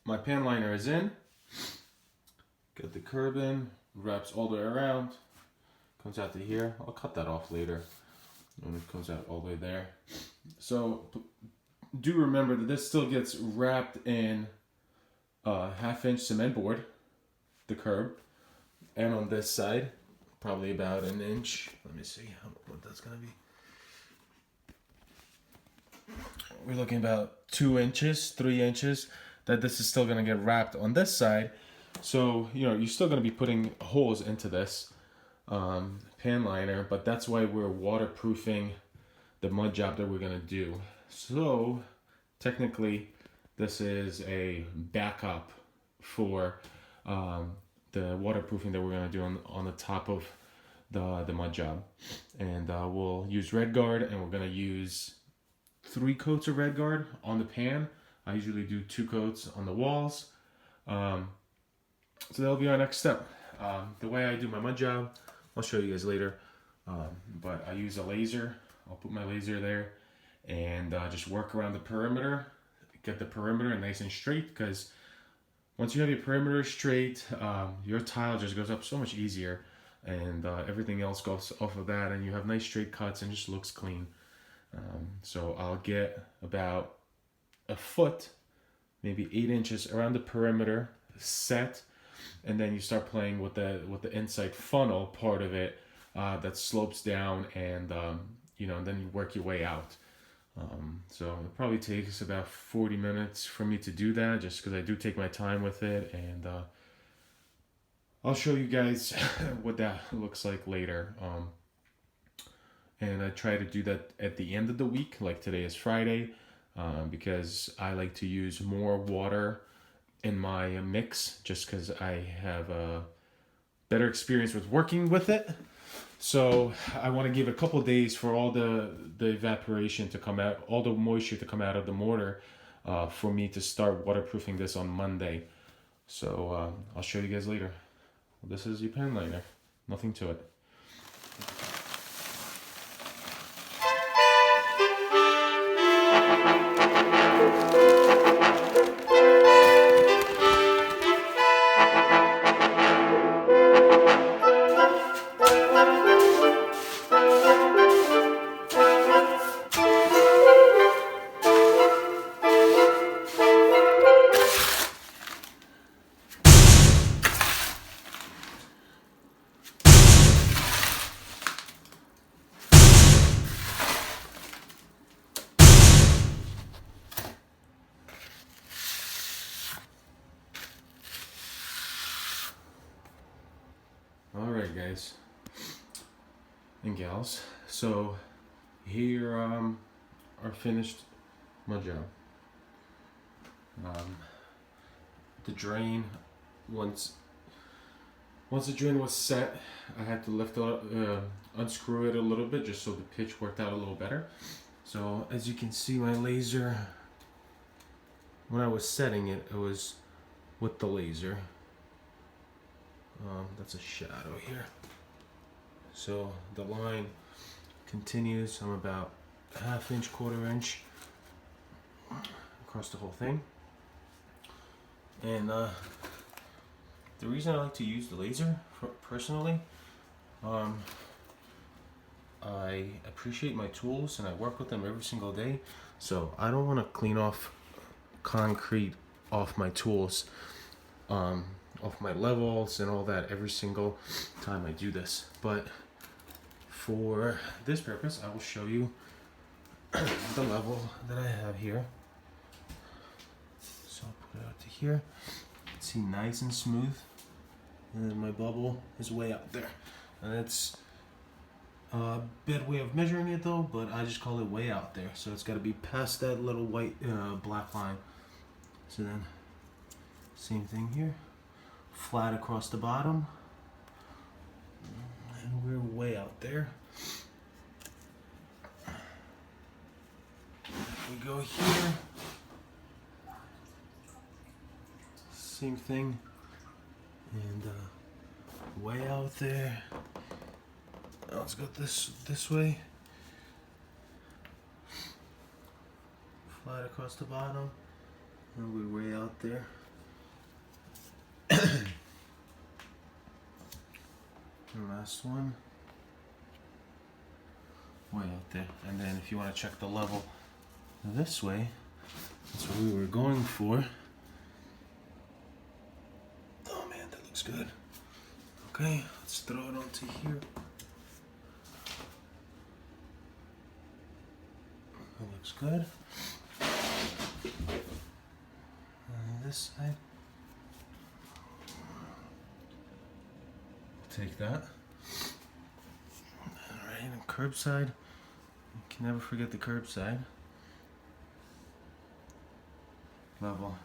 my pan liner is in. Got the curb in, wraps all the way around, comes out to here. I'll cut that off later when it comes out all the way there. So do remember that this still gets wrapped in a 1/2-inch cement board, the curb, and on this side, probably about an inch. Let me see what that's gonna be. We're looking about 2 inches, 3 inches, that this is still gonna get wrapped on this side. So, you're still gonna be putting holes into this pan liner, but that's why we're waterproofing the mud job that we're gonna do. So, technically, this is a backup for the waterproofing that we're gonna do on the top of the mud job. And we'll use Red Guard, and we're gonna use 3 coats of Red Guard on the pan. I usually do 2 coats on the walls. So that'll be our next step. The way I do my mud job, I'll show you guys later. But I use a laser. I'll put my laser there and just work around the perimeter. Get the perimeter nice and straight, because once you have your perimeter straight, your tile just goes up so much easier, and everything else goes off of that, and you have nice straight cuts and just looks clean. So I'll get about a foot, maybe 8 inches around the perimeter set, and then you start playing with the inside funnel part of it that slopes down, and and then you work your way out. So it probably takes about 40 minutes for me to do that, just because I do take my time with it, and I'll show you guys what that looks like later. And I try to do that at the end of the week, like today is Friday, because I like to use more water in my mix, just because I have a better experience with working with it. So I want to give a couple days for all the evaporation to come out, all the moisture to come out of the mortar, for me to start waterproofing this on Monday. So I'll show you guys later. This is your pan liner, nothing to it. Alright guys and gals, so here our finished mud job. The drain, once the drain was set, I had to lift it, unscrew it a little bit, just so the pitch worked out a little better. So as you can see, my laser, when I was setting it, it was with the laser. That's a shadow here. So the line continues. I'm about 1/2 inch, 1/4 inch across the whole thing. And the reason I like to use the laser, personally, I appreciate my tools and I work with them every single day. So I don't want to clean off concrete off my tools, off my levels and all that every single time I do this. But for this purpose, I will show you the level that I have here. So I'll put it out to here. See, nice and smooth. And then my bubble is way out there. And it's a bad way of measuring it though, but I just call it way out there. So it's got to be past that little white black line. So then, same thing here. Flat across the bottom, and we're way out there. We go here, same thing, and way out there. Now let's go this way. Flat across the bottom, and we're way out there. last one. Way out there. And then if you want to check the level this way, that's what we were going for. Oh man, that looks good. Okay, let's throw it onto here. That looks good. And this side. Take that. Alright, and curbside. You can never forget the curbside. Level.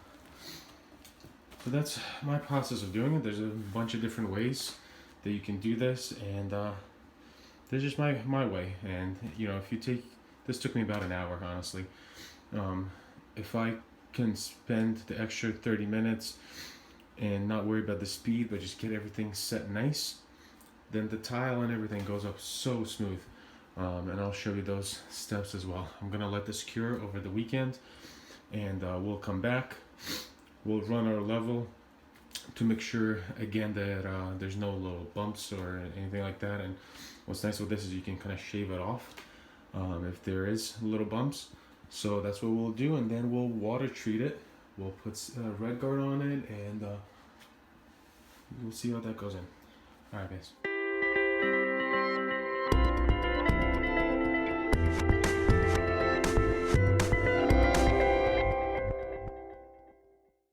So that's my process of doing it. There's a bunch of different ways that you can do this, and this is just my way. And you know, if you take this, took me about an hour, honestly. If I can spend the extra 30 minutes and not worry about the speed, but just get everything set nice, then the tile and everything goes up so smooth. And I'll show you those steps as well. I'm gonna let this cure over the weekend, and we'll come back. We'll run our level to make sure again that there's no little bumps or anything like that. And what's nice with this is you can kind of shave it off if there is little bumps. So that's what we'll do, and then we'll water treat it. We'll put Red Guard on it, and we'll see how that goes in. Alright guys.